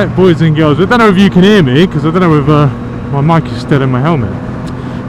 Right, boys and girls, I don't know if you can hear me because I don't know if my mic is still in my helmet.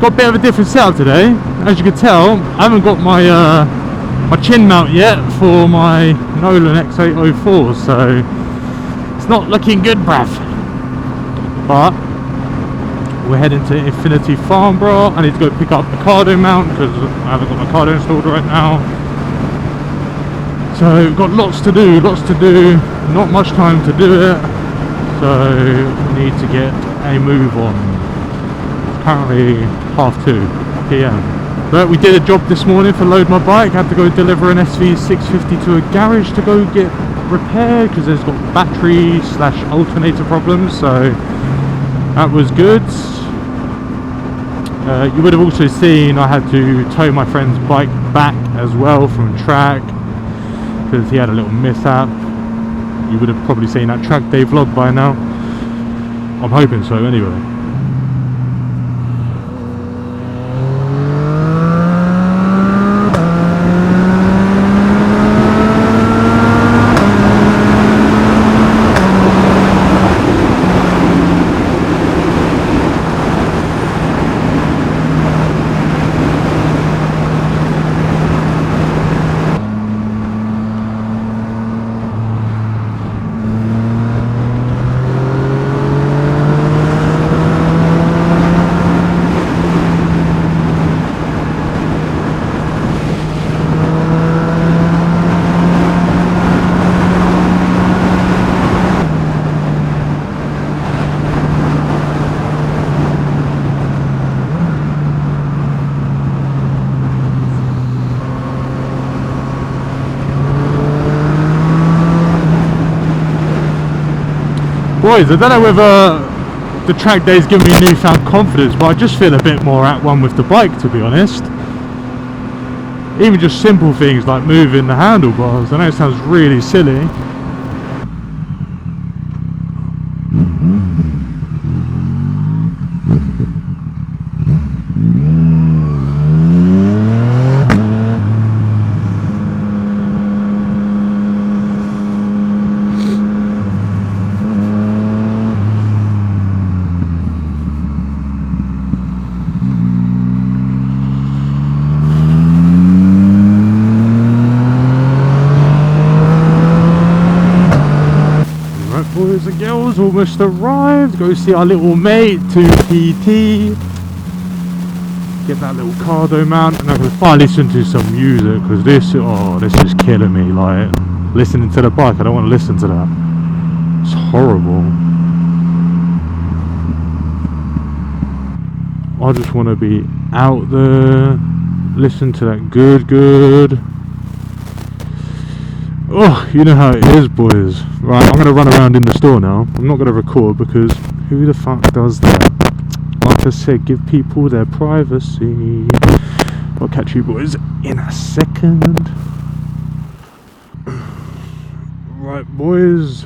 Got a bit of a different setup today. As you can tell, I haven't got my my chin mount yet for my Nolan X-804, so it's not looking good, bruv. But we're heading to 𝗦𝗫cie Farnborough. I need to go pick up the Cardo mount because I haven't got my Cardo installed right now. So we've got lots to do, not much time to do it, so we need to get a move on. It's currently 2:30 PM. But we did a job this morning for Load My Bike. Had to go deliver an 𝗦𝗫cie to a garage to go get repaired because there's got battery / alternator problems, so that was good. You would have also seen I had to tow my friend's bike back as well from track because he had a little mishap. You would have probably seen that track day vlog by now. I'm hoping so anyway. Boys, I don't know whether the track day's given me newfound confidence, but I just feel a bit more at one with the bike, to be honest. Even just simple things like moving the handlebars. I know it sounds really silly. Boys and girls, almost arrived. Go see our little mate to PT. Get that little Cardo mount, and I can finally listen to some music because this is killing me. Like listening to the bike, I don't want to listen to that. It's horrible. I just want to be out there, listen to that good. Oh, you know how it is, boys. Right, I'm going to run around in the store now. I'm not going to record because who the fuck does that? Like I said, give people their privacy. I'll catch you boys in a second. Right, boys.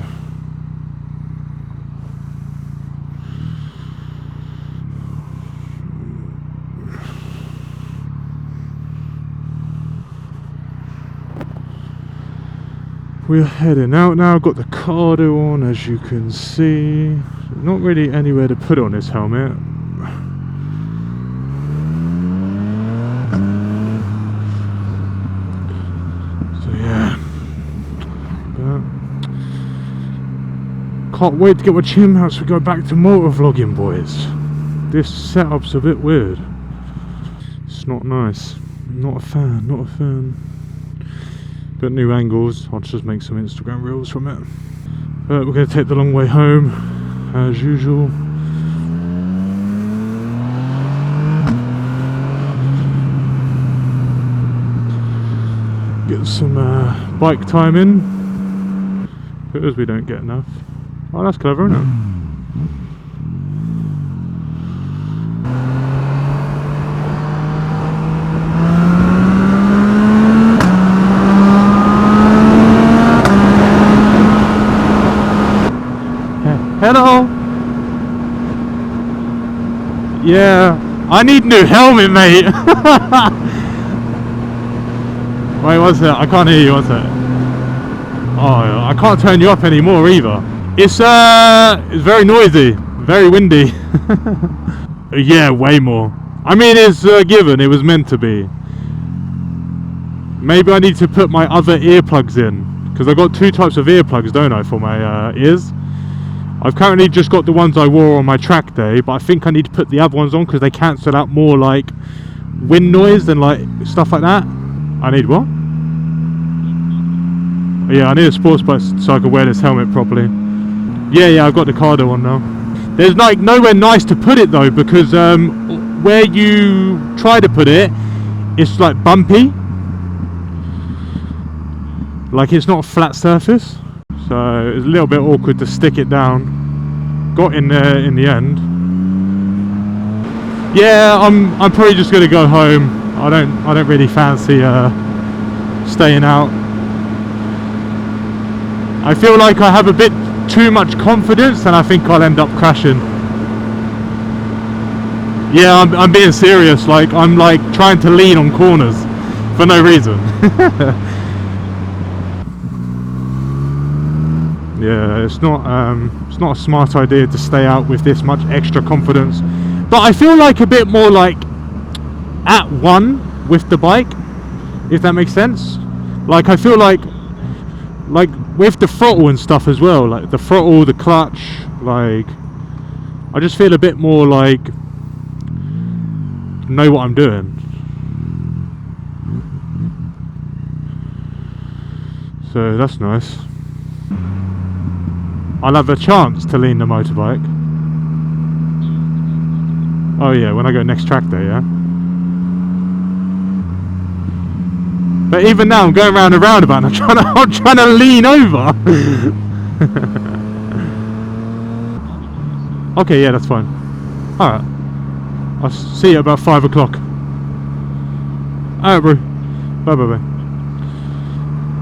We're heading out now. I've got the Cardo on, as you can see. Not really anywhere to put on this helmet. So yeah. But can't wait to get my chin out so we go back to motovlogging, boys. This setup's a bit weird. It's not nice. Not a fan. But new angles, I'll just make some Instagram reels from it. But we're going to take the long way home, as usual. Get some bike time in, because we don't get enough. Oh, that's clever, isn't it? Hello. Yeah, I need new helmet, mate. Wait, what's that? I can't hear you. What's that? Oh, I can't turn you up anymore either. It's very noisy, very windy. Yeah, way more. I mean, it's given, it was meant to be. Maybe I need to put my other earplugs in, because I've got two types of earplugs, don't I, for my ears. I've currently just got the ones I wore on my track day, but I think I need to put the other ones on because they cancel out more like wind noise and like stuff like that. I need what? Yeah, I need a sports bike so I can wear this helmet properly. Yeah, I've got the Cardo on now. There's like nowhere nice to put it though, because where you try to put it, it's like bumpy. Like it's not a flat surface, so it's a little bit awkward to stick it down. Got in there in the end. Yeah, I'm probably just gonna go home. I don't really fancy staying out. I feel like I have a bit too much confidence and I think I'll end up crashing. Yeah, I'm being serious. Like I'm like trying to lean on corners for no reason. Yeah, it's not a smart idea to stay out with this much extra confidence. But I feel like a bit more like at one with the bike, if that makes sense. Like I feel like with the throttle and stuff as well, like the throttle, the clutch, like I just feel a bit more like know what I'm doing. So that's nice. I'll have a chance to lean the motorbike. Oh yeah, when I go next track day, yeah. But even now I'm going round and roundabout and I'm trying to lean over. Okay, yeah, that's fine. Alright. I'll see you about 5 o'clock. Alright, bro. Bye.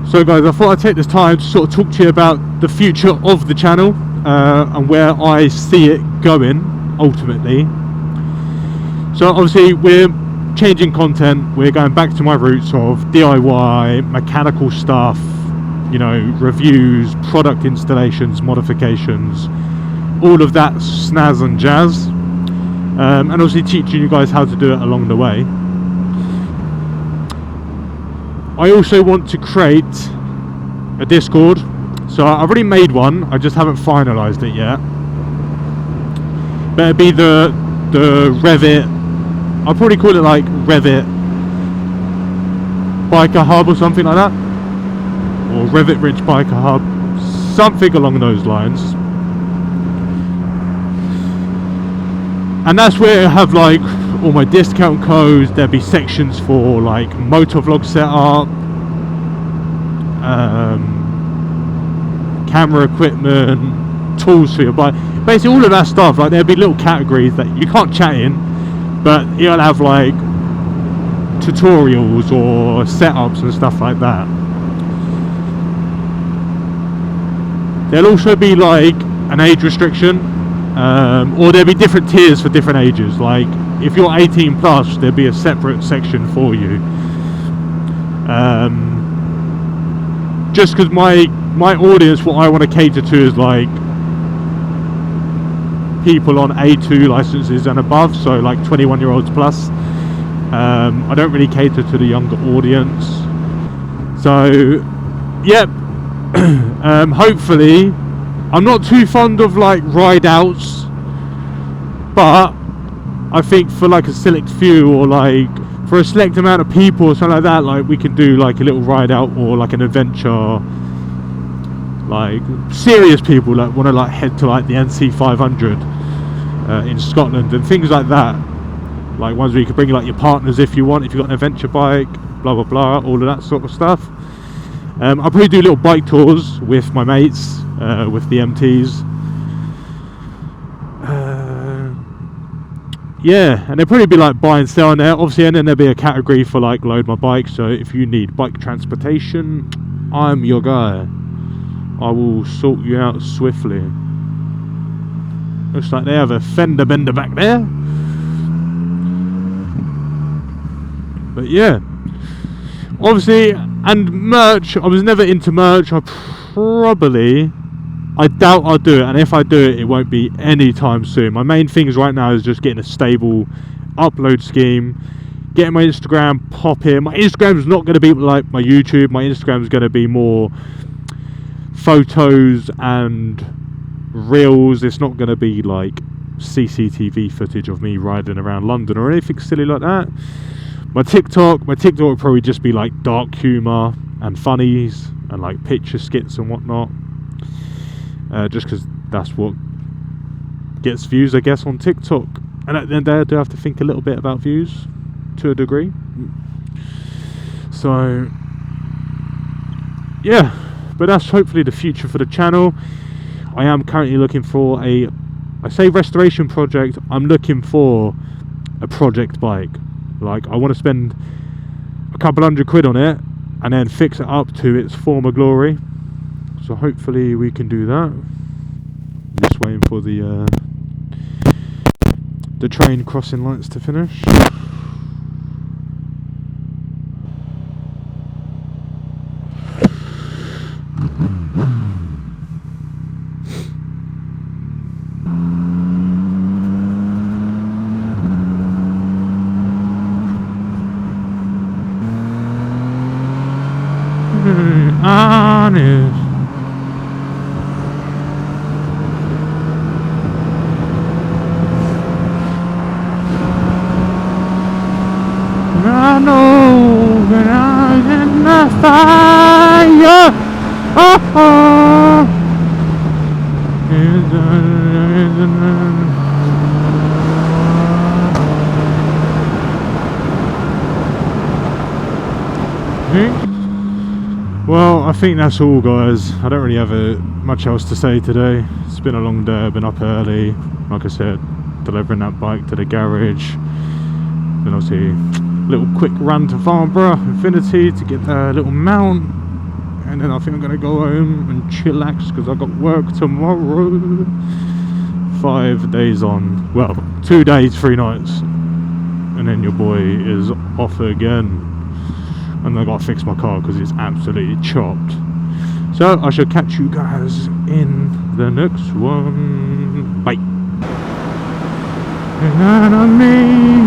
So guys, I thought I'd take this time to sort of talk to you about the future of the channel and where I see it going ultimately. So obviously we're changing content, we're going back to my roots of DIY, mechanical stuff, you know, reviews, product installations, modifications, all of that snazz and jazz, and obviously teaching you guys how to do it along the way. I also want to create a Discord. So I've already made one, I just haven't finalised it yet. But it'd be the Revit, I'll probably call it like Revit Biker Hub or something like that. Or Revitrich Biker Hub, something along those lines. And that's where I have like all my discount codes. There'll be sections for like MOTOVLOG setup, camera equipment, tools for your bike, basically all of that stuff. Like there'll be little categories that you can't chat in, but you'll have like tutorials or setups and stuff like that. There'll also be like an age restriction, or there'll be different tiers for different ages. Like if you're 18 plus, there'll be a separate section for you. Just because my audience, what I want to cater to is like people on A2 licenses and above, so like 21-year-olds plus. I don't really cater to the younger audience. So, yep. Hopefully, I'm not too fond of like ride outs, but I think for like a select few or like for a select amount of people or something like that, like we can do like a little ride out or like an adventure. Like serious people that want to like head to like the 𝗦𝗫𝗃 500 in Scotland and things like that. Like ones where you can bring like your partners if you want, if you've got an adventure bike, blah blah blah, all of that sort of stuff. I'll probably do little bike tours with my mates, with the MTs. Yeah, and there'll probably be like buy and sell in there, obviously, and then there'll be a category for like load my bike. So if you need bike transportation, I'm your guy. I will sort you out swiftly. Looks like they have a fender bender back there. But yeah, obviously, and merch, I was never into merch. I probably I doubt I'll do it, and if I do it, it won't be anytime soon. My main things right now is just getting a stable upload scheme, getting my Instagram popping. My Instagram is not going to be like my YouTube. My Instagram is going to be more photos and reels. It's not going to be like CCTV footage of me riding around London or anything silly like that. My TikTok will probably just be like dark humour and funnies and like picture skits and whatnot. Just because that's what gets views, I guess, on TikTok. And at the end of the day, I do have to think a little bit about views to a degree. So yeah, but that's hopefully the future for the channel. I am currently looking for I say restoration project, I'm looking for a project bike. Like, I want to spend a couple £100 on it and then fix it up to its former glory. So hopefully we can do that. Just waiting for the train crossing lights to finish. Honest. I know that I'm in the fire. Oh, oh. Well, I think that's all, guys. I don't really have much else to say today. It's been a long day. I've been up early, like I said, delivering that bike to the garage. Then obviously a little quick run to Farnborough 𝗦𝗫𝗍 to get a little mount, and then I think I'm gonna go home and chillax because I've got work tomorrow. 5 days on, well, 2 days, 3 nights, and then your boy is off again. And I gotta fix my car because it's absolutely chopped. So I shall catch you guys in the next one. Bye. And on me.